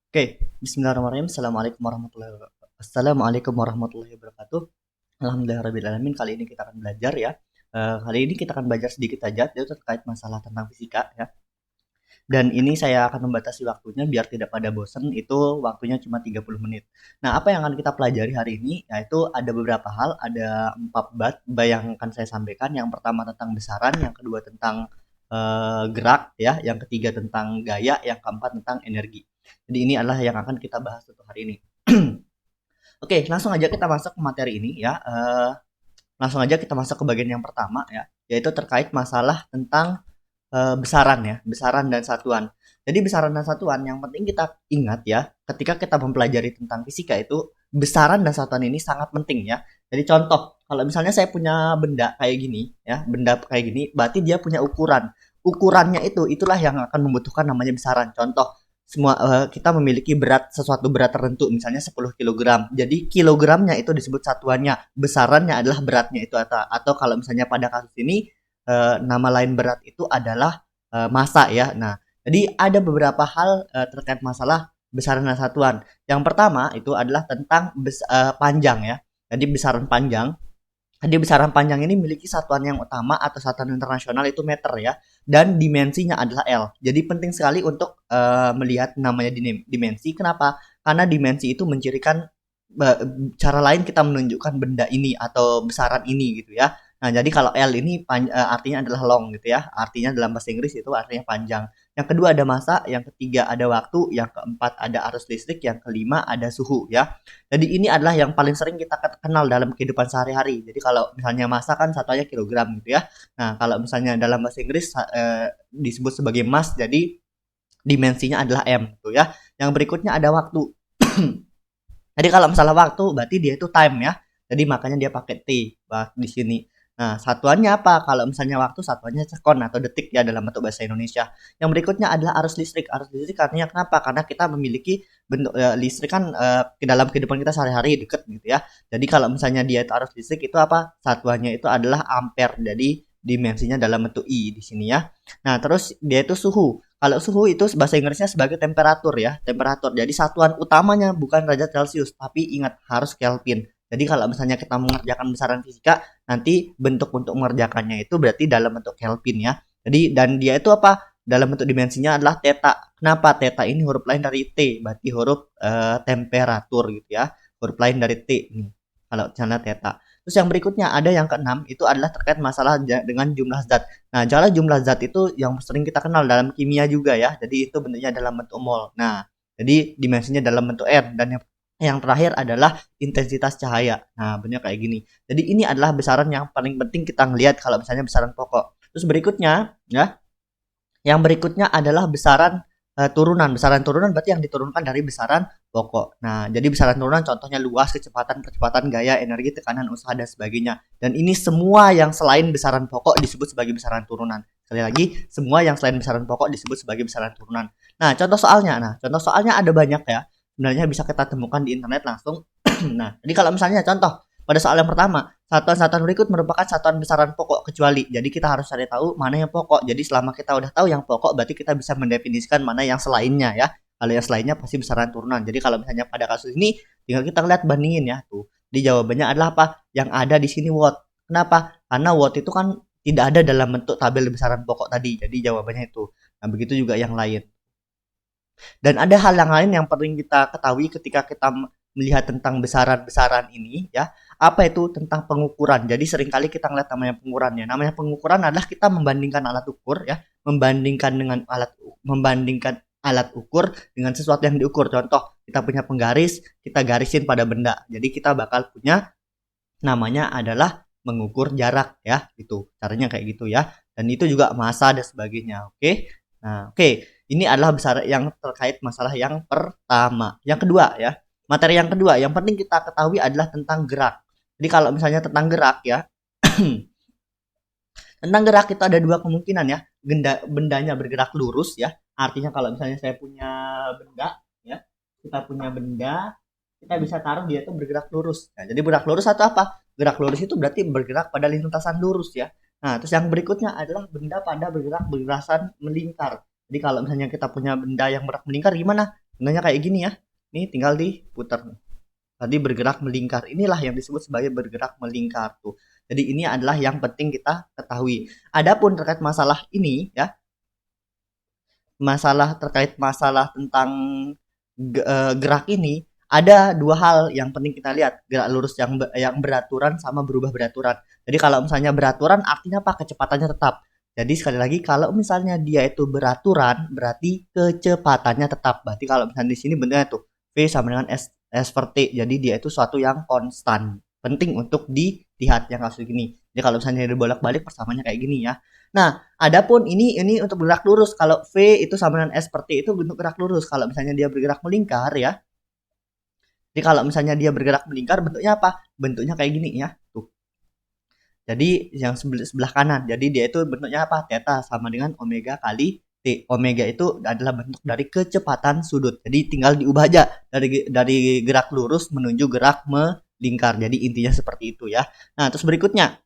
Oke, bismillahirrahmanirrahim. Assalamualaikum warahmatullahi wabarakatuh. Alhamdulillahirrahmanirrahim. Kali ini kita akan belajar ya. Kali ini kita akan belajar sedikit saja, yaitu terkait masalah tentang fisika ya. Dan ini saya akan membatasi waktunya biar tidak pada bosan, itu waktunya cuma 30 menit. Nah, apa yang akan kita pelajari hari ini? Yaitu ada beberapa hal, ada 4 bab yang akan saya sampaikan. Yang pertama tentang besaran, yang kedua tentang gerak ya, yang ketiga tentang gaya, yang keempat tentang energi. Jadi ini adalah yang akan kita bahas untuk hari ini. Oke, langsung aja kita masuk ke materi ini ya. Langsung aja kita masuk ke bagian yang pertama ya, yaitu terkait masalah tentang besaran ya, besaran dan satuan. Jadi besaran dan satuan yang penting kita ingat ya, ketika kita mempelajari tentang fisika itu besaran dan satuan ini sangat penting ya. Jadi contoh, kalau misalnya saya punya benda kayak gini ya, benda kayak gini, berarti dia punya ukuran. Ukurannya itulah yang akan membutuhkan namanya besaran. Contoh, semua kita memiliki sesuatu berat tertentu, misalnya 10 kilogram. Jadi kilogramnya itu disebut satuannya, besarannya adalah beratnya itu atau kalau misalnya pada kasus ini nama lain berat itu adalah massa ya. Nah, jadi ada beberapa hal terkait masalah besaran dan satuan. Yang pertama itu adalah tentang panjang ya. Jadi besaran panjang ini memiliki satuan yang utama atau satuan internasional itu meter ya, dan dimensinya adalah L. Jadi penting sekali untuk melihat namanya dimensi. Kenapa? Karena dimensi itu mencirikan cara lain kita menunjukkan benda ini atau besaran ini gitu ya. Nah, jadi kalau L ini artinya adalah long gitu ya. Artinya dalam bahasa Inggris itu artinya panjang. Yang kedua ada massa, yang ketiga ada waktu, yang keempat ada arus listrik, yang kelima ada suhu ya. Jadi ini adalah yang paling sering kita kenal dalam kehidupan sehari-hari. Jadi kalau misalnya massa kan satuannya kilogram gitu ya. Nah, kalau misalnya dalam bahasa Inggris disebut sebagai mass, jadi dimensinya adalah M gitu ya. Yang berikutnya ada waktu. Jadi kalau masalah waktu berarti dia itu time ya. Jadi makanya dia pakai T di sini. Nah, satuannya apa? Kalau misalnya waktu satuannya sekon atau detik ya dalam bentuk bahasa Indonesia. Yang berikutnya adalah arus listrik. Arus listrik artinya kenapa? Karena kita memiliki bentuk listrik kan ke dalam kehidupan kita sehari-hari deket gitu ya. Jadi kalau misalnya dia itu arus listrik itu apa? Satuannya itu adalah ampere. Jadi dimensinya dalam bentuk I di sini ya. Nah, terus dia itu suhu. Kalau suhu itu bahasa Inggrisnya sebagai temperatur ya, temperatur. Jadi satuan utamanya bukan derajat Celcius, tapi ingat harus Kelvin. Jadi kalau misalnya kita mengerjakan besaran fisika, nanti bentuk untuk mengerjakannya itu berarti dalam bentuk Kelvin ya. Jadi dan dia itu apa? Dalam bentuk dimensinya adalah theta. Kenapa? Theta ini huruf lain dari T, berarti huruf temperatur gitu ya. Huruf lain dari T nih. Kalau misalnya theta. Terus yang berikutnya ada yang keenam itu adalah terkait masalah dengan jumlah zat. Nah, cara jumlah zat itu yang sering kita kenal dalam kimia juga ya. Jadi itu bentuknya dalam bentuk mol. Nah, jadi dimensinya dalam bentuk R dan yang terakhir adalah intensitas cahaya. Nah, bentuknya kayak gini. Jadi ini adalah besaran yang paling penting kita ngelihat kalau misalnya besaran pokok. Terus berikutnya ya, yang berikutnya adalah besaran turunan. Besaran turunan berarti yang diturunkan dari besaran pokok. Nah, jadi besaran turunan contohnya luas, kecepatan, percepatan, gaya, energi, tekanan, usaha, dan sebagainya. Dan ini semua yang selain besaran pokok disebut sebagai besaran turunan. Sekali lagi, semua yang selain besaran pokok disebut sebagai besaran turunan. Nah, contoh soalnya ada banyak ya. Sebenarnya bisa kita temukan di internet langsung. Nah, jadi kalau misalnya contoh pada soal yang pertama, satuan-satuan berikut merupakan satuan besaran pokok kecuali. Jadi kita harus cari tahu mana yang pokok. Jadi selama kita udah tahu yang pokok, berarti kita bisa mendefinisikan mana yang selainnya ya. Kalau yang selainnya pasti besaran turunan. Jadi kalau misalnya pada kasus ini, tinggal kita lihat bandingin ya tuh. Di jawabannya adalah apa? Yang ada di sini watt. Kenapa? Karena watt itu kan tidak ada dalam bentuk tabel besaran pokok tadi. Jadi jawabannya itu. Nah, begitu juga yang lain. Dan ada hal yang lain yang penting kita ketahui ketika kita melihat tentang besaran-besaran ini ya. Apa itu tentang pengukuran. Jadi seringkali kita ngeliat namanya pengukurannya. Namanya pengukuran adalah kita membandingkan alat ukur ya, membandingkan alat ukur dengan sesuatu yang diukur. Contoh, kita punya penggaris, kita garisin pada benda. Jadi kita bakal punya namanya adalah mengukur jarak ya, gitu. Caranya kayak gitu ya. Dan itu juga massa dan sebagainya. Oke. Nah, oke. Ini adalah besar yang terkait masalah yang pertama. Yang kedua ya, materi yang kedua yang penting kita ketahui adalah tentang gerak. Jadi kalau misalnya tentang gerak ya, tentang gerak itu ada dua kemungkinan ya. Bendanya bergerak lurus ya. Artinya kalau misalnya saya punya benda ya, kita punya benda, kita bisa taruh dia itu bergerak lurus. Nah, jadi bergerak lurus atau apa? Gerak lurus itu berarti bergerak pada lintasan lurus ya. Nah, terus yang berikutnya adalah benda pada bergerak melingkar. Jadi kalau misalnya kita punya benda yang bergerak melingkar gimana? Bentuknya kayak gini ya. Ini tinggal diputar. Tadi bergerak melingkar. Inilah yang disebut sebagai bergerak melingkar tuh. Jadi ini adalah yang penting kita ketahui. Adapun terkait masalah ini ya, masalah tentang gerak ini, ada dua hal yang penting kita lihat, gerak lurus yang beraturan sama berubah beraturan. Jadi kalau misalnya beraturan artinya apa? Kecepatannya tetap. Jadi sekali lagi kalau misalnya dia itu beraturan berarti kecepatannya tetap. Berarti kalau misalnya di sini bentuknya tuh V sama dengan S per T. Jadi dia itu suatu yang konstan. Penting untuk dilihat yang kasus gini. Jadi kalau misalnya dibolak-balik persamaannya kayak gini ya. Nah, adapun ini untuk bergerak lurus. Kalau V itu sama dengan S seperti itu bentuk gerak lurus. Kalau misalnya dia bergerak melingkar ya. Jadi kalau misalnya dia bergerak melingkar bentuknya apa? Bentuknya kayak gini ya. Tuh. Jadi yang sebelah kanan. Jadi dia itu bentuknya apa? Theta sama dengan omega kali T. Omega itu adalah bentuk dari kecepatan sudut. Jadi tinggal diubah aja dari gerak lurus menuju gerak melingkar. Jadi intinya seperti itu ya. Nah, terus berikutnya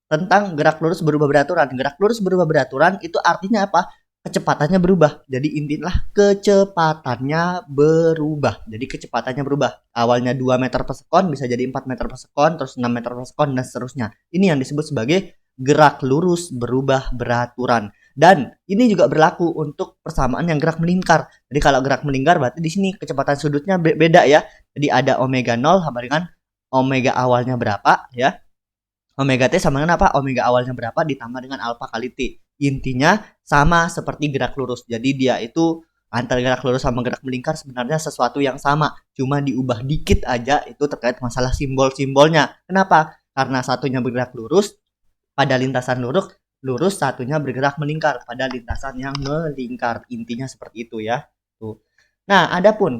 tentang gerak lurus berubah beraturan. Gerak lurus berubah beraturan itu artinya apa? Kecepatannya berubah. Jadi intilah kecepatannya berubah. Jadi kecepatannya berubah. Awalnya 2 meter per sekon bisa jadi 4 meter per sekon, terus 6 meter per sekon dan seterusnya. Ini yang disebut sebagai gerak lurus berubah beraturan. Dan ini juga berlaku untuk persamaan yang gerak melingkar. Jadi kalau gerak melingkar berarti di sini kecepatan sudutnya beda ya. Jadi ada omega 0 sama dengan omega awalnya berapa ya. Omega T sama dengan apa? Omega awalnya berapa ditambah dengan alfa kali T. Intinya sama seperti gerak lurus. Jadi dia itu antara gerak lurus sama gerak melingkar sebenarnya sesuatu yang sama. Cuma diubah dikit aja itu terkait masalah simbol-simbolnya. Kenapa? Karena satunya bergerak lurus pada lintasan lurus satunya bergerak melingkar pada lintasan yang melingkar. Intinya seperti itu ya. Tuh. Nah, adapun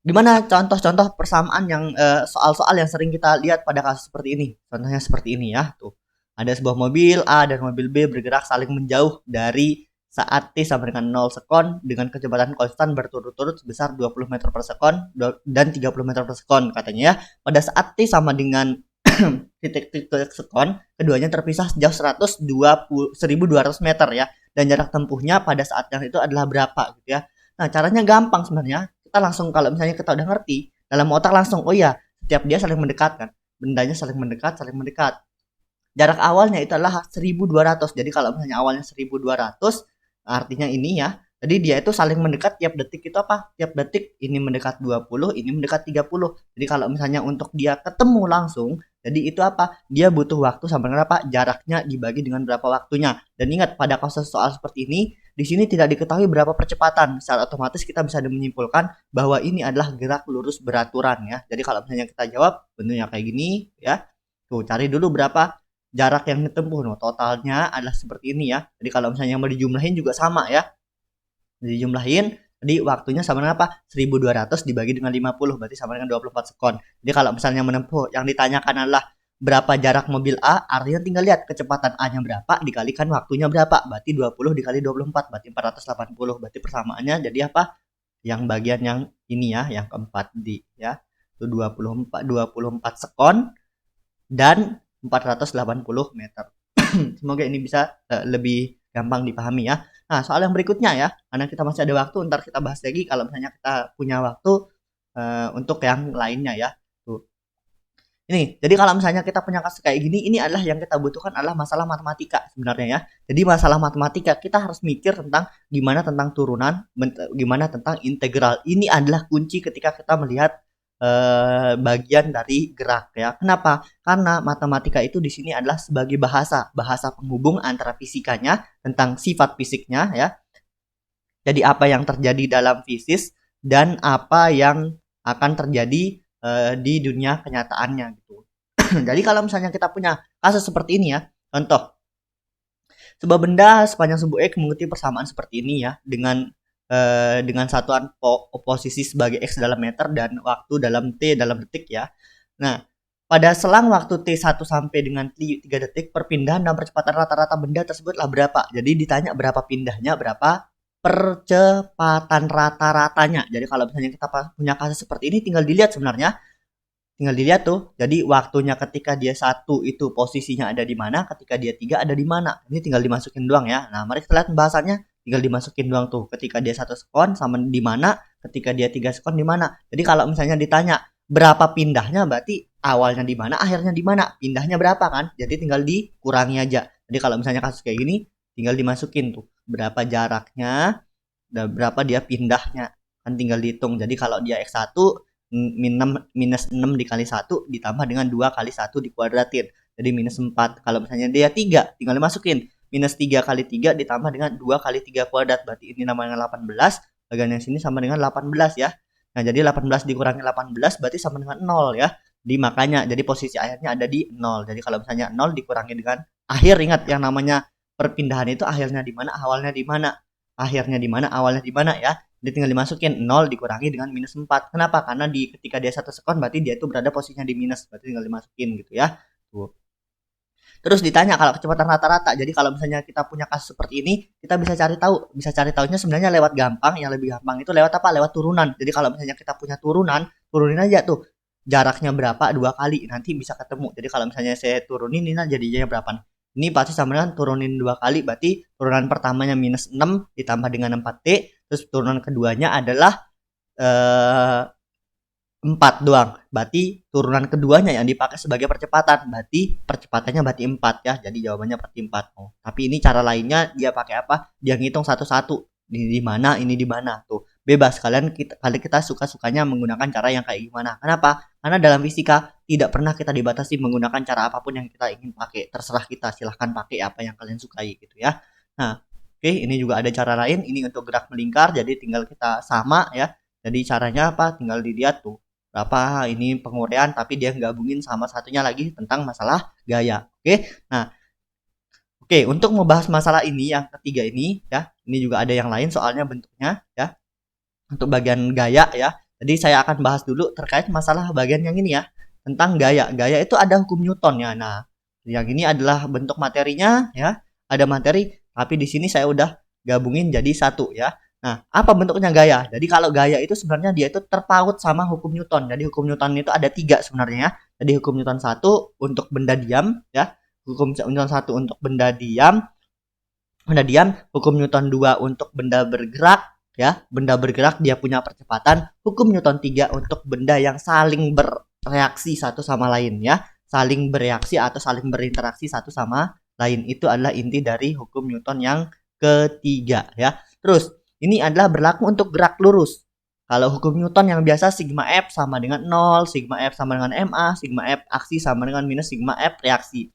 gimana contoh-contoh persamaan yang soal-soal yang sering kita lihat pada kasus seperti ini? Contohnya seperti ini ya, tuh. Ada sebuah mobil A dan mobil B bergerak saling menjauh dari saat T sama dengan 0 sekon dengan kecepatan konstan berturut-turut sebesar 20 meter per sekon dan 30 meter per sekon katanya ya. Pada saat T sama dengan titik-titik sekon, keduanya terpisah sejauh 1.200 meter ya. Dan jarak tempuhnya pada saat yang itu adalah berapa gitu ya. Nah, caranya gampang sebenarnya. Kita langsung kalau misalnya kita udah ngerti, dalam otak langsung, oh iya, setiap dia saling mendekat kan. Bendanya saling mendekat, saling mendekat. Jarak awalnya itu adalah 1.200. Jadi kalau misalnya awalnya 1.200, artinya ini ya. Jadi dia itu saling mendekat tiap detik itu apa? Tiap detik ini mendekat 20, ini mendekat 30. Jadi kalau misalnya untuk dia ketemu langsung, jadi itu apa? Dia butuh waktu sampai berapa? Jaraknya dibagi dengan berapa waktunya. Dan ingat pada kasus soal seperti ini, di sini tidak diketahui berapa percepatan. Secara otomatis kita bisa menyimpulkan bahwa ini adalah gerak lurus beraturan ya. Jadi kalau misalnya kita jawab bentuknya kayak gini ya. Tuh, cari dulu berapa jarak yang ditempuh. No, totalnya adalah seperti ini ya. Jadi kalau misalnya mau dijumlahin juga sama ya. Dijumlahin, jadi waktunya sama dengan apa? 1.200 dibagi dengan 50, berarti sama dengan 24 sekon. Jadi kalau misalnya menempuh, yang ditanyakan adalah berapa jarak mobil A, artinya tinggal lihat kecepatan A-nya berapa, dikalikan waktunya berapa. Berarti 20 dikali 24, berarti 480. Berarti persamaannya jadi apa? Yang bagian yang ini ya, yang keempat di ya. Itu 24 sekon dan 480 meter. Semoga ini bisa lebih gampang dipahami ya. Nah, soal yang berikutnya ya, karena kita masih ada waktu, ntar kita bahas lagi kalau misalnya kita punya waktu untuk yang lainnya ya. Tuh. Ini, jadi kalau misalnya kita punya kasus kayak gini, ini adalah yang kita butuhkan adalah masalah matematika sebenarnya ya. Jadi masalah matematika kita harus mikir tentang gimana tentang turunan, gimana tentang integral. Ini adalah kunci ketika kita melihat bagian dari gerak ya. Kenapa? Karena matematika itu di sini adalah sebagai bahasa penghubung antara fisikanya tentang sifat fisiknya ya. Jadi apa yang terjadi dalam fisis dan apa yang akan terjadi di dunia kenyataannya gitu. Jadi kalau misalnya kita punya kasus seperti ini ya, contoh sebuah benda sepanjang sebuah X mengikuti persamaan seperti ini ya dengan satuan posisi sebagai X dalam meter dan waktu dalam T dalam detik ya. Nah, pada selang waktu T1 sampai dengan T3 detik, perpindahan dan percepatan rata-rata benda tersebutlah berapa. Jadi ditanya berapa pindahnya, berapa percepatan rata-ratanya. Jadi kalau misalnya kita punya kasus seperti ini tinggal dilihat sebenarnya. Tinggal dilihat tuh. Jadi waktunya ketika dia 1 itu posisinya ada di mana, ketika dia 3 ada di mana. Ini tinggal dimasukin doang ya. Nah, mari kita lihat pembahasannya. tinggal dimasukin doang tuh. Ketika dia 1 sekon sama di mana, ketika dia 3 sekon di mana. Jadi kalau misalnya ditanya berapa pindahnya, berarti awalnya di mana, akhirnya di mana, pindahnya berapa kan? Jadi tinggal dikurangi aja. Jadi kalau misalnya kasus kayak gini, tinggal dimasukin tuh berapa jaraknya dan berapa dia pindahnya, kan tinggal dihitung. Jadi kalau dia x1 minus 6 dikali 1 ditambah dengan 2 kali 1 dikuadratin, jadi minus 4. Kalau misalnya dia 3, tinggal dimasukin minus 3 kali 3 ditambah dengan 2 kali 3 kuadrat, berarti ini namanya 18, bagian yang sini sama dengan 18 ya. Nah jadi 18 dikurangi 18 berarti sama dengan 0 ya. Jadi makanya jadi posisi akhirnya ada di 0. Jadi kalau misalnya 0 dikurangi dengan akhir, ingat yang namanya perpindahan itu akhirnya di mana, awalnya di mana. Akhirnya di mana, awalnya di mana ya. Jadi tinggal dimasukin 0 dikurangi dengan minus 4. Kenapa? Karena ketika dia 1 sekon berarti dia itu berada posisinya di minus. Berarti tinggal dimasukin gitu ya. Tuh. Terus ditanya kalau kecepatan rata-rata. Jadi kalau misalnya kita punya kasus seperti ini, kita bisa cari tahu. Bisa cari tahunya sebenarnya lewat gampang. Yang lebih gampang itu lewat apa? Lewat turunan. Jadi kalau misalnya kita punya turunan, turunin aja tuh. Jaraknya berapa 2 kali, nanti bisa ketemu. Jadi kalau misalnya saya turunin ini jadinya berapa? Ini pasti sama dengan turunin 2 kali, berarti turunan pertamanya minus 6 ditambah dengan 4T, terus turunan keduanya adalah 4 doang. Berarti turunan keduanya yang dipakai sebagai percepatan. Berarti percepatannya berarti 4 ya. Jadi jawabannya berarti 4. Oh, tapi ini cara lainnya dia pakai apa? Dia ngitung satu-satu. Ini di mana, ini di mana. Tuh, bebas kalian kita suka-sukanya menggunakan cara yang kayak gimana. Kenapa? Karena dalam fisika tidak pernah kita dibatasi menggunakan cara apapun yang kita ingin pakai. Terserah kita, silahkan pakai apa yang kalian sukai gitu ya. Nah, oke, ini juga ada cara lain. Ini untuk gerak melingkar, jadi tinggal kita sama ya. Jadi caranya apa? Tinggal dilihat tuh berapa ini penguraian, tapi dia gabungin sama satunya lagi tentang masalah gaya. Oke. Nah, oke, untuk membahas masalah ini yang ketiga ini ya, ini juga ada yang lain soalnya bentuknya ya. Untuk bagian gaya ya. Jadi saya akan bahas dulu terkait masalah bagian yang ini ya, tentang gaya. Gaya itu ada hukum Newton ya. Nah, yang ini adalah bentuk materinya ya. Ada materi, tapi di sini saya udah gabungin jadi satu ya. Nah, apa bentuknya gaya? Jadi kalau gaya itu sebenarnya dia itu terpaut sama hukum Newton. Jadi hukum Newton itu ada 3 sebenarnya ya. Jadi hukum Newton 1 untuk benda diam ya. Hukum Newton 1 untuk benda diam. Hukum Newton 2 untuk benda bergerak ya. Benda bergerak dia punya percepatan. Hukum Newton 3 untuk benda yang saling bereaksi satu sama lain ya. Saling bereaksi atau saling berinteraksi satu sama lain. Itu adalah inti dari hukum Newton yang ketiga ya. Terus ini adalah berlaku untuk gerak lurus. Kalau hukum Newton yang biasa sigma F sama dengan 0, sigma F sama dengan MA, sigma F aksi sama dengan minus sigma F reaksi.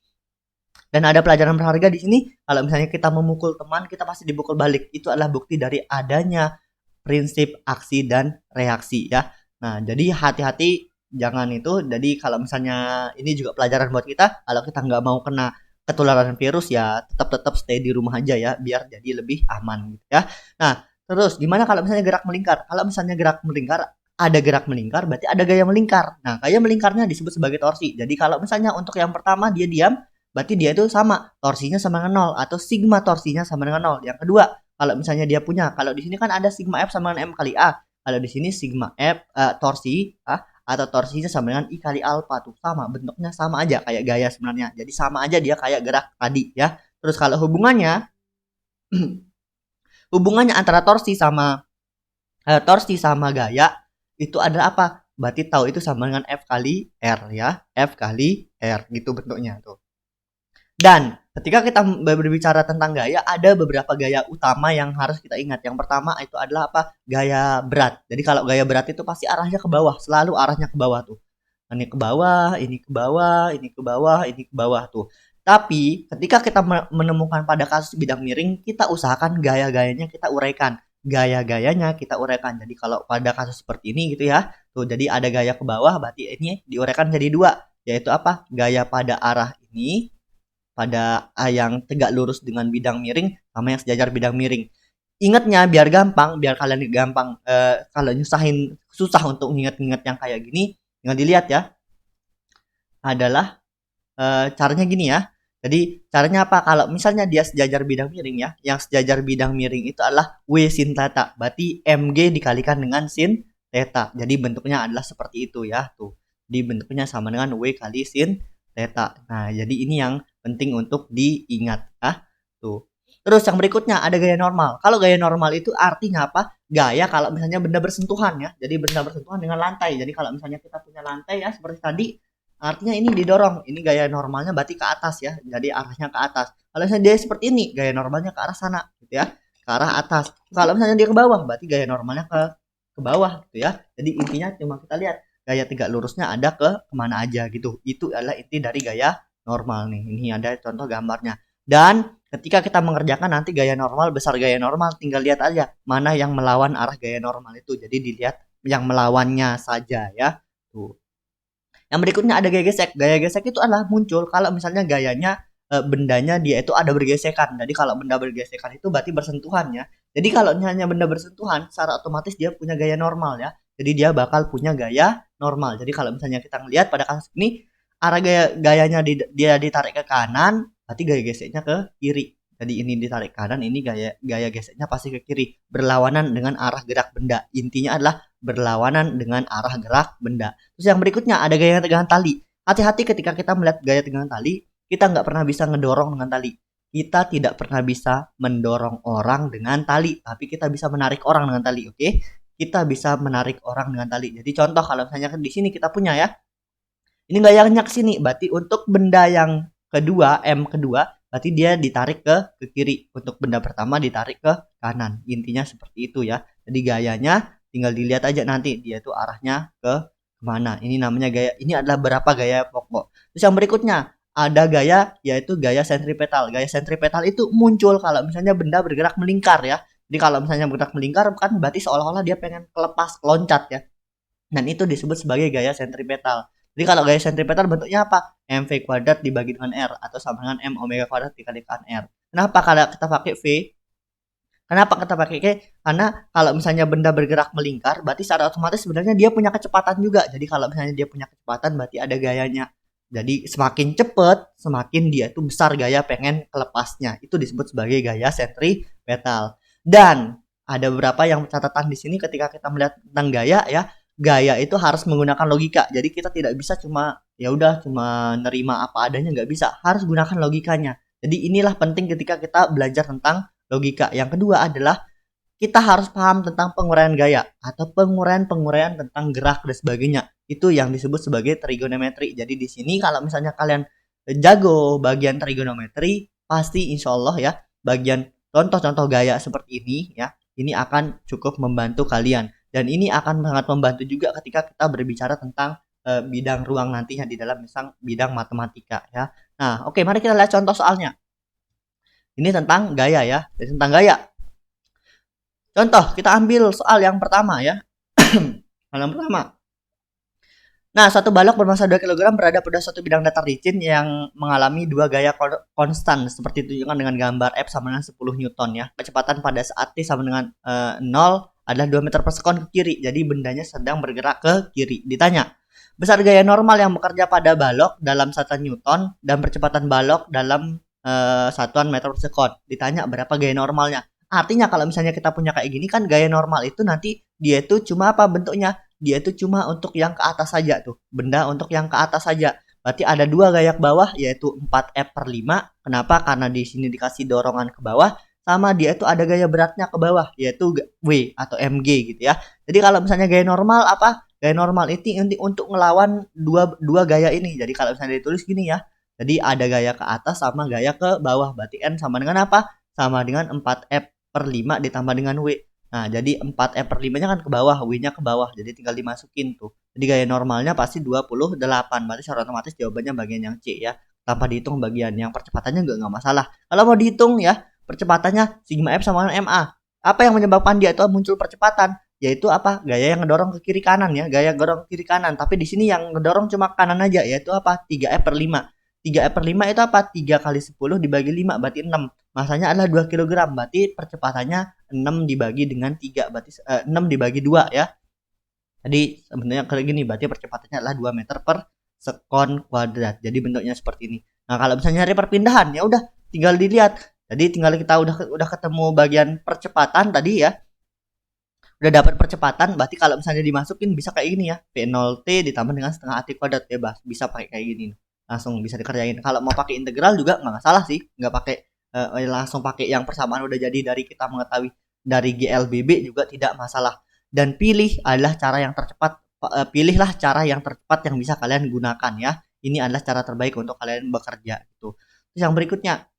Dan ada pelajaran berharga di sini. Kalau misalnya kita memukul teman, kita pasti dipukul balik. Itu adalah bukti dari adanya prinsip aksi dan reaksi ya. Nah, jadi hati-hati jangan itu. Jadi kalau misalnya ini juga pelajaran buat kita, kalau kita nggak mau kena ketularan virus ya tetap stay di rumah aja ya, biar jadi lebih aman gitu ya. Nah, terus gimana kalau misalnya gerak melingkar? Kalau misalnya gerak melingkar, ada gerak melingkar berarti ada gaya melingkar. Nah, gaya melingkarnya disebut sebagai torsi. Jadi kalau misalnya untuk yang pertama dia diam, berarti dia itu sama, torsinya sama dengan 0 atau sigma torsinya sama dengan 0. Yang kedua, kalau misalnya dia punya, kalau di sini kan ada sigma F sama dengan M kali A. Kalau di sini sigma F torsi atau torsinya sama dengan I kali alfa, tuh sama, bentuknya sama aja kayak gaya sebenarnya. Jadi sama aja dia kayak gerak tadi ya. Terus kalau hubungannya hubungannya antara torsi sama gaya itu adalah apa? Berarti tahu itu sama dengan F kali R ya. F kali R gitu bentuknya tuh. Dan ketika kita berbicara tentang gaya, ada beberapa gaya utama yang harus kita ingat. Yang pertama itu adalah apa? Gaya berat. Jadi kalau gaya berat itu pasti arahnya ke bawah, selalu arahnya ke bawah tuh. Ini ke bawah, ini ke bawah, ini ke bawah, ini ke bawah tuh. Tapi ketika kita menemukan pada kasus bidang miring, kita usahakan gaya-gayanya kita uraikan. Gaya-gayanya kita uraikan. Jadi kalau pada kasus seperti ini gitu ya, tuh jadi ada gaya ke bawah, berarti ini diuraikan jadi 2, yaitu apa? Gaya pada arah ini, pada yang tegak lurus dengan bidang miring sama yang sejajar bidang miring. Ingatnya biar gampang, biar kalian gampang kalau nyusahin susah untuk ingat-ingat yang kayak gini, tinggal dilihat ya. Adalah caranya gini ya. Jadi caranya apa? Kalau misalnya dia sejajar bidang miring ya, yang sejajar bidang miring itu adalah W sin theta. Berarti MG dikalikan dengan sin theta. Jadi bentuknya adalah seperti itu ya, tuh. Di bentuknya sama dengan W kali sin theta. Nah, jadi ini yang penting untuk diingat tuh. Terus yang berikutnya ada gaya normal. Kalau gaya normal itu artinya apa? Gaya kalau misalnya benda bersentuhan ya. Jadi benda bersentuhan dengan lantai. Jadi kalau misalnya kita punya lantai ya seperti tadi, artinya ini didorong. Ini gaya normalnya berarti ke atas ya. Jadi arahnya ke atas. Kalau misalnya dia seperti ini, gaya normalnya ke arah sana gitu ya. Ke arah atas. Kalau misalnya dia ke bawah, berarti gaya normalnya ke bawah gitu ya. Jadi intinya cuma kita lihat gaya tegak lurusnya ada ke kemana aja gitu. Itu adalah inti dari gaya normal nih. Ini ada contoh gambarnya. Dan ketika kita mengerjakan nanti gaya normal, besar gaya normal, tinggal lihat aja mana yang melawan arah gaya normal itu. Jadi dilihat yang melawannya saja ya. Tuh. Yang berikutnya ada gaya gesek. Gaya gesek itu adalah muncul kalau misalnya gayanya bendanya dia itu ada bergesekan. Jadi kalau benda bergesekan itu berarti bersentuhan ya. Jadi kalau hanya benda bersentuhan, secara otomatis dia punya gaya normal ya. Jadi dia bakal punya gaya normal. Jadi kalau misalnya kita ngelihat pada kasus ini arah gayanya dia ditarik ke kanan, berarti gaya geseknya ke kiri. Jadi ini ditarik kanan, ini gaya geseknya pasti ke kiri, berlawanan dengan arah gerak benda. Intinya adalah berlawanan dengan arah gerak benda. Terus yang berikutnya ada gaya tegangan tali. Hati-hati ketika kita melihat gaya tegangan tali, kita nggak pernah bisa ngedorong dengan tali. Kita tidak pernah bisa mendorong orang dengan tali, tapi kita bisa menarik orang dengan tali, oke? Kita bisa menarik orang dengan tali. Jadi contoh kalau misalnya di sini kita punya ya, ini gayanya ke sini, berarti untuk benda yang kedua, M kedua, berarti dia ditarik ke kiri. Untuk benda pertama ditarik ke kanan. Intinya seperti itu ya. Jadi gayanya tinggal dilihat aja nanti dia itu arahnya ke kemana. Ini namanya gaya. Ini adalah berapa gaya pokok. Terus yang berikutnya ada gaya yaitu gaya sentripetal. Gaya sentripetal itu muncul kalau misalnya benda bergerak melingkar ya. Jadi kalau misalnya bergerak melingkar kan berarti seolah-olah dia pengen kelepas, loncat ya. Dan itu disebut sebagai gaya sentripetal. Jadi kalau gaya sentripetal bentuknya apa? MV kuadrat dibagi dengan R atau sama dengan M omega kuadrat dikalikan R. Kenapa kalau kita pakai V? Kenapa kita pakai K? Karena kalau misalnya benda bergerak melingkar, berarti secara otomatis sebenarnya dia punya kecepatan juga. Jadi kalau misalnya dia punya kecepatan, berarti ada gayanya. Jadi semakin cepat, semakin dia itu besar gaya pengen kelepasnya. Itu disebut sebagai gaya sentripetal. Dan ada beberapa yang catatan di sini ketika kita melihat tentang gaya ya. Gaya itu harus menggunakan logika. Jadi kita tidak bisa cuma ya udah cuma nerima apa adanya, nggak bisa. Harus gunakan logikanya. Jadi inilah penting ketika kita belajar tentang logika. Yang kedua adalah kita harus paham tentang penguraian gaya atau penguraian tentang gerak dan sebagainya. Itu yang disebut sebagai trigonometri. Jadi di sini kalau misalnya kalian jago bagian trigonometri, pasti insya Allah ya bagian contoh-contoh gaya seperti ini ya, ini akan cukup membantu kalian. Dan ini akan sangat membantu juga ketika kita berbicara tentang bidang ruang nantinya di dalam misal bidang matematika ya. Nah, oke, mari kita lihat contoh soalnya. Ini tentang gaya ya. Jadi tentang gaya. Contoh, kita ambil soal yang pertama ya. Soal yang pertama. Nah, satu balok bermassa 2 kg berada pada suatu bidang datar licin yang mengalami dua gaya konstan seperti ditunjukkan dengan gambar F sama dengan 10 Newton ya. Kecepatan pada saat T sama dengan 0 adalah 2 meter per sekon ke kiri. Jadi bendanya sedang bergerak ke kiri. Ditanya, besar gaya normal yang bekerja pada balok dalam satuan Newton dan percepatan balok dalam satuan meter per sekon. Ditanya berapa gaya normalnya. Artinya kalau misalnya kita punya kayak gini kan gaya normal itu nanti dia itu cuma apa bentuknya? Dia itu cuma untuk yang ke atas saja tuh. Benda untuk yang ke atas saja. Berarti ada dua gaya ke bawah yaitu 4F/5. Kenapa? Karena di sini dikasih dorongan ke bawah. Sama dia itu ada gaya beratnya ke bawah yaitu W atau mg gitu ya. Jadi kalau misalnya gaya normal apa? Gaya normal itu untuk ngelawan dua gaya ini. Jadi kalau misalnya ditulis gini ya. Jadi ada gaya ke atas sama gaya ke bawah. Berarti N sama dengan apa? Sama dengan 4F/5 ditambah dengan W. Nah, jadi 4F/5-nya kan ke bawah, W-nya ke bawah. Jadi tinggal dimasukin tuh. Jadi gaya normalnya pasti 28. Berarti secara otomatis jawabannya bagian yang C ya. Tanpa dihitung bagian yang percepatannya nggak masalah. Kalau mau dihitung ya, percepatannya sigma F sama dengan MA. Apa yang menyebabkan dia itu muncul percepatan? Yaitu apa? Gaya yang ngedorong ke kiri kanan ya. Gaya ngedorong ke kiri kanan. Tapi di sini yang ngedorong cuma kanan aja. Yaitu apa? 3F/5. 3F/5 itu apa? 3 kali 10 dibagi 5 berarti 6. Masanya adalah 2 kg. Berarti percepatannya 6 dibagi dengan 3. Berarti 6 dibagi 2 ya. Jadi sebenarnya kayak gini. Berarti percepatannya adalah 2 meter per sekon kuadrat. Jadi bentuknya seperti ini. Nah, kalau misalnya nyari perpindahan ya udah tinggal dilihat. Jadi tinggal kita udah ketemu bagian percepatan tadi ya. Udah dapat percepatan, berarti kalau misalnya dimasukin bisa kayak gini ya. P0T ditambah dengan setengah AT kuadrat bebas. Bisa pakai kayak gini. Langsung bisa dikerjain. Kalau mau pakai integral juga nggak masalah sih, nggak pakai langsung pakai yang persamaan udah jadi dari kita mengetahui dari GLBB juga tidak masalah. Dan pilihlah cara yang tercepat yang bisa kalian gunakan ya. Ini adalah cara terbaik untuk kalian bekerja gitu. Terus yang berikutnya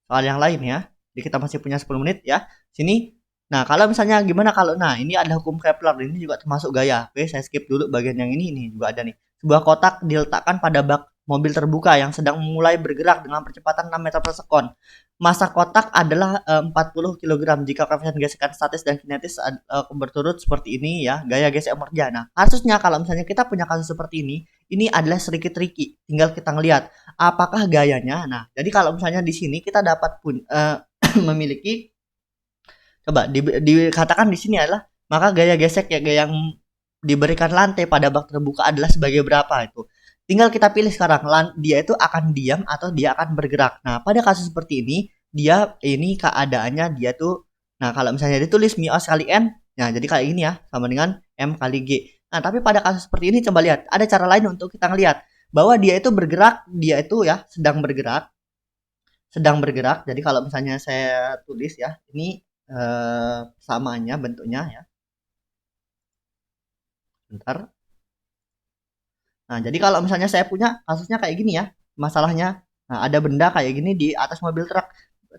soal yang lain ya. Jadi kita masih punya 10 menit ya. Sini. Nah, kalau misalnya gimana kalau ini ada hukum Kepler, ini juga termasuk gaya. Oke, saya skip dulu bagian yang ini juga ada nih. Sebuah kotak diletakkan pada bak mobil terbuka yang sedang mulai bergerak dengan percepatan 6 meter per sekon. Massa kotak adalah 40 kg jika koefisien gesekan statis dan kinetis berturut seperti ini ya, gaya gesek emerja. Nah, harusnya kalau misalnya kita punya kasus seperti ini adalah sedikit tricky. Tinggal kita ngelihat apakah gayanya. Nah, jadi kalau misalnya di sini kita dapat memiliki, coba dikatakan di sini adalah maka gaya gesek ya, gaya yang diberikan lantai pada bak terbuka adalah sebagai berapa itu. Tinggal kita pilih sekarang, dia itu akan diam atau dia akan bergerak. Nah, pada kasus seperti ini keadaannya dia tuh, nah kalau misalnya ditulis mios kali n, nah jadi kayak gini ya, sama dengan m kali g. Nah, tapi pada kasus seperti ini coba lihat, ada cara lain untuk kita ngelihat bahwa dia itu bergerak, dia itu ya sedang bergerak. Jadi kalau misalnya saya tulis ya, ini samanya bentuknya ya. Bentar. Nah, jadi kalau misalnya saya punya kasusnya kayak gini ya, masalahnya. Nah, ada benda kayak gini di atas mobil truk.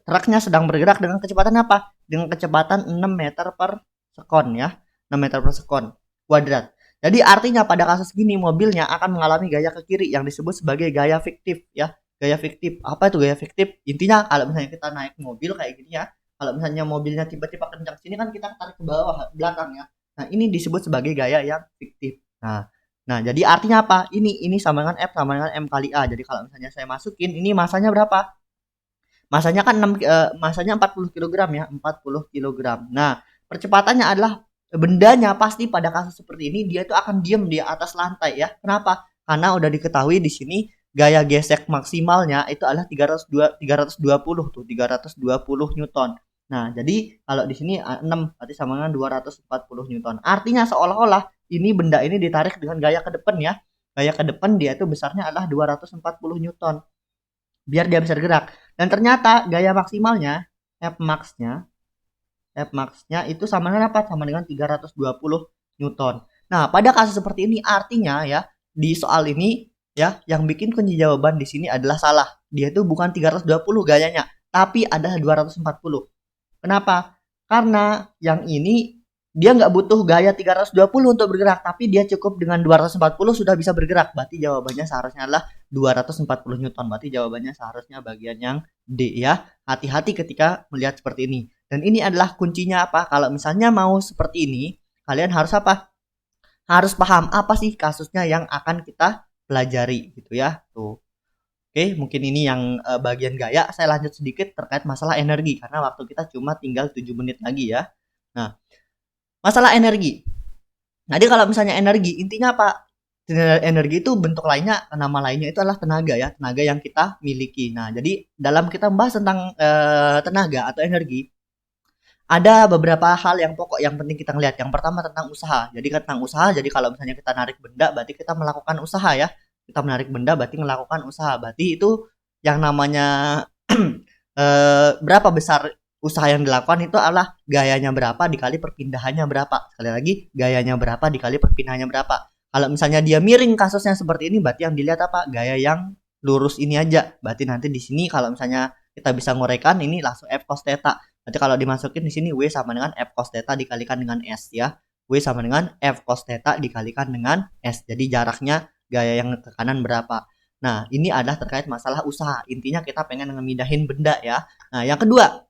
Truknya sedang bergerak dengan kecepatan apa? Dengan kecepatan 6 meter per sekon ya. 6 meter per sekon kuadrat. Jadi artinya pada kasus gini mobilnya akan mengalami gaya ke kiri yang disebut sebagai gaya fiktif ya. Gaya fiktif. Apa itu gaya fiktif? Intinya kalau misalnya kita naik mobil kayak gini ya. Kalau misalnya mobilnya tiba-tiba kencang sini kan kita tarik ke bawah belakang ya. Nah, ini disebut sebagai gaya yang fiktif. Nah, jadi artinya apa? Ini sama dengan F sama dengan M kali A. Jadi kalau misalnya saya masukin, ini masanya berapa? Masanya kan masanya 40 kg ya, 40 kg. Nah, percepatannya adalah bendanya pasti pada kasus seperti ini dia itu akan diam di atas lantai ya. Kenapa? Karena udah diketahui di sini gaya gesek maksimalnya itu adalah 320 tuh, 320 Newton. Nah, jadi kalau di sini 6 berarti sama dengan 240 Newton. Artinya seolah-olah ini benda ini ditarik dengan gaya ke depan ya. Gaya ke depan dia itu besarnya adalah 240 Newton. Biar dia bisa bergerak. Dan ternyata gaya maksimalnya Fmax-nya itu sama dengan apa? Sama dengan 320 Newton. Nah, pada kasus seperti ini artinya ya, di soal ini ya, yang bikin kunci jawaban di sini adalah salah. Dia itu bukan 320 gayanya, tapi adalah 240. Kenapa? Karena yang ini dia nggak butuh gaya 320 untuk bergerak, tapi dia cukup dengan 240 sudah bisa bergerak. Berarti jawabannya seharusnya adalah 240 Newton. Berarti jawabannya seharusnya bagian yang D ya. Hati-hati ketika melihat seperti ini. Dan ini adalah kuncinya apa? Kalau misalnya mau seperti ini, kalian harus apa? Harus paham apa sih kasusnya yang akan kita pelajari gitu ya. Tuh. Oke, mungkin ini yang bagian gaya. Saya lanjut sedikit terkait masalah energi karena waktu kita cuma tinggal 7 menit lagi ya. Nah, masalah energi. Jadi kalau misalnya energi, intinya apa? Energi itu bentuk lainnya, nama lainnya itu adalah tenaga ya, tenaga yang kita miliki. Nah, jadi dalam kita membahas tentang tenaga atau energi, ada beberapa hal yang pokok yang penting kita ngelihat. Yang pertama tentang usaha. Jadi tentang usaha, jadi kalau misalnya kita narik benda, berarti kita melakukan usaha ya. Kita menarik benda, berarti melakukan usaha. Berarti itu yang namanya berapa besar usaha yang dilakukan itu adalah gayanya berapa dikali perpindahannya berapa. Sekali lagi, gayanya berapa dikali perpindahannya berapa. Kalau misalnya dia miring kasusnya seperti ini, berarti yang dilihat apa? Gaya yang lurus ini aja. Berarti nanti di sini kalau misalnya kita bisa ngorekan ini langsung F cos theta. Nanti kalau dimasukin di sini W sama dengan F cos theta dikalikan dengan S ya. W sama dengan F cos theta dikalikan dengan S. Jadi jaraknya gaya yang ke kanan berapa. Nah, ini adalah terkait masalah usaha. Intinya kita pengen ngemindahin benda ya. Nah, yang kedua,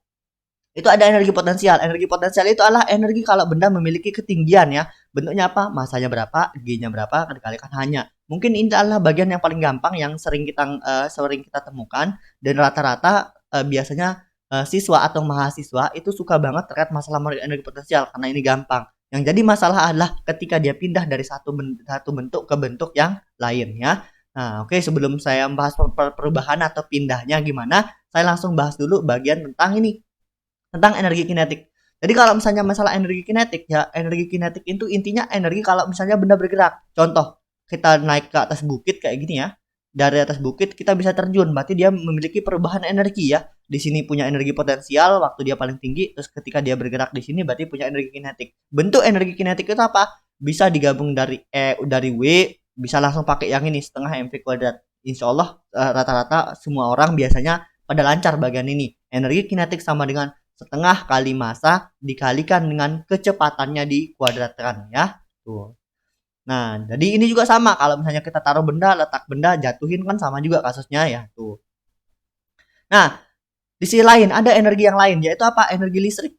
itu ada energi potensial. Energi potensial itu adalah energi kalau benda memiliki ketinggian ya. Bentuknya apa? Masanya berapa, G-nya berapa, dikalikan hanya. Mungkin ini adalah bagian yang paling gampang yang sering kita temukan dan rata-rata biasanya siswa atau mahasiswa itu suka banget terkait masalah energi potensial karena ini gampang. Yang jadi masalah adalah ketika dia pindah dari satu bentuk ke bentuk yang lain ya. Nah, oke, sebelum saya membahas perubahan atau pindahnya gimana, saya langsung bahas dulu bagian tentang ini, tentang energi kinetik. Jadi kalau misalnya masalah energi kinetik ya, energi kinetik itu intinya energi kalau misalnya benda bergerak. Contoh, kita naik ke atas bukit kayak gini ya. Dari atas bukit kita bisa terjun, berarti dia memiliki perubahan energi ya. di sini punya energi potensial waktu dia paling tinggi, terus ketika dia bergerak di sini berarti punya energi kinetik. Bentuk energi kinetik itu apa? Bisa digabung dari W, bisa langsung pakai yang ini setengah mv kuadrat. Insya Allah rata-rata semua orang biasanya pada lancar bagian ini. Energi kinetik sama dengan setengah kali massa dikalikan dengan kecepatannya dikuadratkan ya. Tuh. Nah, jadi ini juga sama. Kalau misalnya kita taruh benda, letak benda, jatuhin kan sama juga kasusnya ya. Tuh. Nah, di sisi lain ada energi yang lain, yaitu apa? Energi listrik.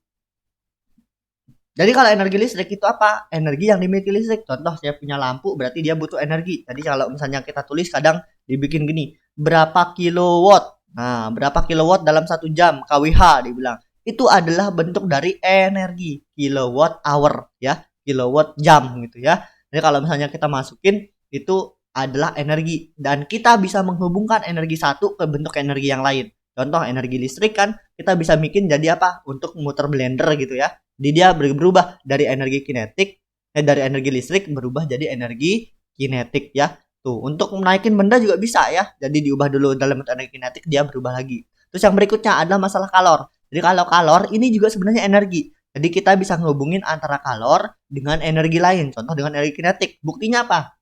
Jadi kalau energi listrik itu apa? Energi yang dimiliki listrik. Contoh saya punya lampu, berarti dia butuh energi. Jadi kalau misalnya kita tulis kadang dibikin gini, berapa kilowatt? Nah, berapa kilowatt dalam 1 jam? KWH dibilang. Itu adalah bentuk dari energi, kilowatt hour ya, kilowatt jam gitu ya. Jadi kalau misalnya kita masukin itu adalah energi dan kita bisa menghubungkan energi satu ke bentuk energi yang lain. Contoh energi listrik kan kita bisa bikin jadi apa? Untuk muter blender gitu ya. Jadi dia berubah dari energi kinetik dari energi listrik berubah jadi energi kinetik ya. Tuh, untuk menaikin benda juga bisa ya. Jadi diubah dulu dalam bentuk energi kinetik dia berubah lagi. Terus yang berikutnya adalah masalah kalor. Jadi kalau kalor ini juga sebenarnya energi. Jadi kita bisa ngehubungin antara kalor dengan energi lain. Contoh dengan energi kinetik. Buktinya apa?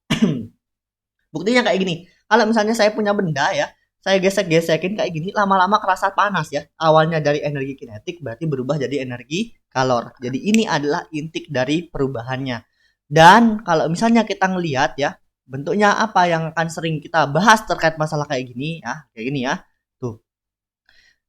Buktinya kayak gini. Kalau misalnya saya punya benda ya, saya gesek-gesekin kayak gini, lama-lama kerasa panas ya. Awalnya dari energi kinetik berarti berubah jadi energi kalor. Jadi ini adalah intik dari perubahannya. Dan kalau misalnya kita ngelihat ya, bentuknya apa yang akan sering kita bahas terkait masalah kayak gini ya, kayak gini ya. Tuh.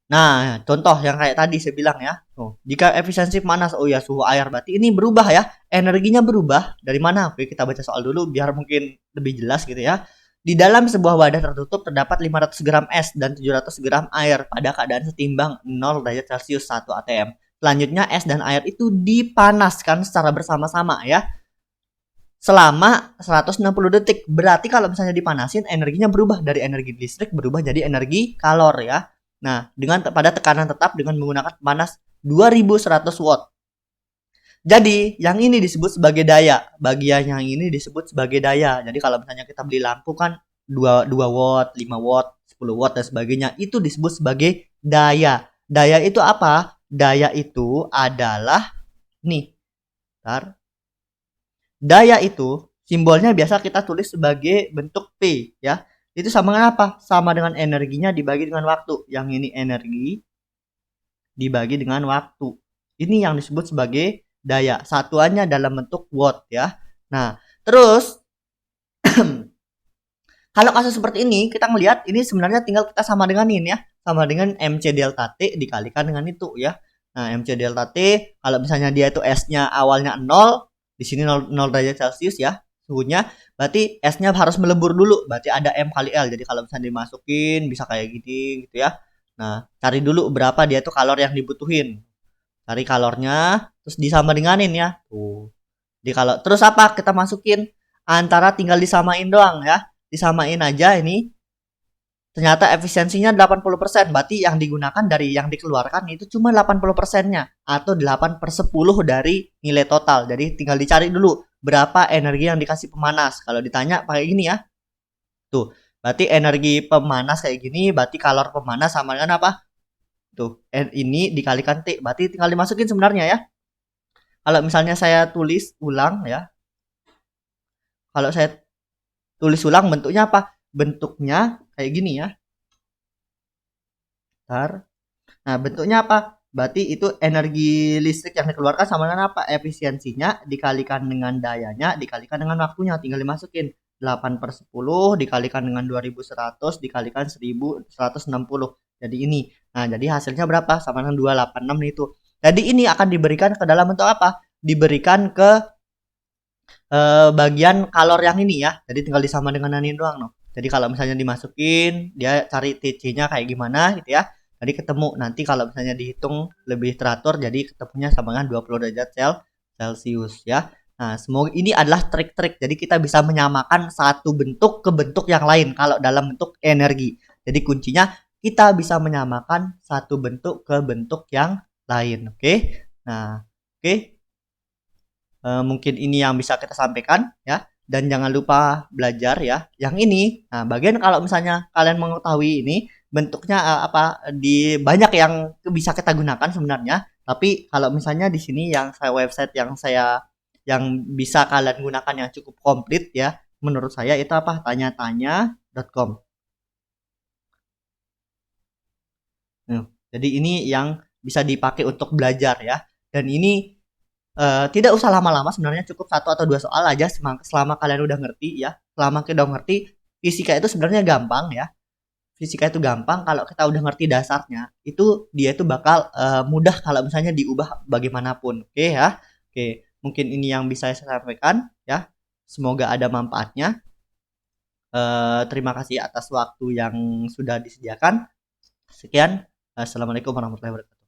Nah, contoh yang kayak tadi saya bilang ya. Tuh, jika efisiensi panas, oh ya suhu air berarti ini berubah ya. Energinya berubah dari mana? Oke, kita baca soal dulu biar mungkin lebih jelas gitu ya. Di dalam sebuah wadah tertutup terdapat 500 gram es dan 700 gram air pada keadaan setimbang 0 derajat Celcius 1 atm. Selanjutnya es dan air itu dipanaskan secara bersama-sama ya. Selama 160 detik. Berarti kalau misalnya dipanasin energinya berubah dari energi listrik berubah jadi energi kalor ya. Nah, pada tekanan tetap dengan menggunakan panas 2100 watt. Jadi, yang ini disebut sebagai daya. Bagian yang ini disebut sebagai daya. Jadi, kalau misalnya kita beli lampu kan 2 watt, 5 watt, 10 watt dan sebagainya, itu disebut sebagai daya. Daya itu apa? Daya itu adalah nih. Bentar. Daya itu simbolnya biasa kita tulis sebagai bentuk P ya. Itu sama dengan apa? Sama dengan energinya dibagi dengan waktu. Yang ini energi dibagi dengan waktu. Ini yang disebut sebagai daya. Satuannya dalam bentuk watt ya. Nah, terus kalau kasus seperti ini kita ngelihat ini sebenarnya tinggal kita sama dengan ini ya. Sama dengan MC delta T dikalikan dengan itu ya. Nah, MC delta T kalau misalnya dia itu S-nya awalnya 0, di sini 0 derajat Celcius ya suhunya, berarti S-nya harus melebur dulu, berarti ada M kali L. Jadi kalau misalnya dimasukin bisa kayak gini gitu ya. Nah, cari dulu berapa dia tuh kalor yang dibutuhin. Cari kalornya, terus disama denganin ya. Tuh. Kalau terus apa? Kita masukin antara tinggal disamain doang ya. Disamain aja ini. Ternyata efisiensinya 80%. Berarti yang digunakan dari yang dikeluarkan itu cuma 80%-nya atau 8/10 dari nilai total. Jadi tinggal dicari dulu berapa energi yang dikasih pemanas. Kalau ditanya pakai gini ya. Tuh, berarti energi pemanas kayak gini, berarti kalor pemanas sama dengan apa? Tuh, ini dikalikan T. Berarti tinggal dimasukin sebenarnya ya. Kalau misalnya saya tulis ulang ya. Kalau saya tulis ulang bentuknya apa? Bentuknya kayak gini ya. Bentar. Nah, bentuknya apa? Berarti itu energi listrik yang dikeluarkan sama dengan apa? Efisiensinya dikalikan dengan dayanya dikalikan dengan waktunya. Tinggal dimasukin 8/10 dikalikan dengan 2100 dikalikan 1160. Jadi ini. Nah, jadi hasilnya berapa? Sama dengan 286 itu. Jadi ini akan diberikan ke dalam bentuk apa? Diberikan ke bagian kalor yang ini ya. Jadi tinggal disama dengan ini doang no. Jadi kalau misalnya dimasukin, dia cari TC-nya kayak gimana gitu ya. Jadi ketemu nanti kalau misalnya dihitung lebih teratur jadi ketemunya sama dengan 20 derajat Celcius ya. Nah, semoga ini adalah trik-trik. Jadi kita bisa menyamakan satu bentuk ke bentuk yang lain kalau dalam bentuk energi. Jadi kuncinya kita bisa menyamakan satu bentuk ke bentuk yang lain. Oke. Nah, oke. Mungkin ini yang bisa kita sampaikan ya. Dan jangan lupa belajar ya. Yang ini, nah bagian kalau misalnya kalian mengetahui ini, bentuknya di banyak yang bisa kita gunakan sebenarnya. Tapi kalau misalnya di sini yang saya website yang bisa kalian gunakan yang cukup komplit ya, menurut saya itu tanyatanya.com. Nah, jadi ini yang bisa dipakai untuk belajar ya. Dan ini tidak usah lama-lama sebenarnya, cukup satu atau dua soal aja selama kalian udah ngerti ya. Selama kita udah ngerti, fisika itu sebenarnya gampang ya. Fisika itu gampang kalau kita udah ngerti dasarnya. Itu dia itu bakal mudah kalau misalnya diubah bagaimanapun. Oke ya. Oke, mungkin ini yang bisa saya sampaikan ya. Semoga ada manfaatnya. Terima kasih atas waktu yang sudah disediakan. Sekian. Assalamualaikum warahmatullahi wabarakatuh.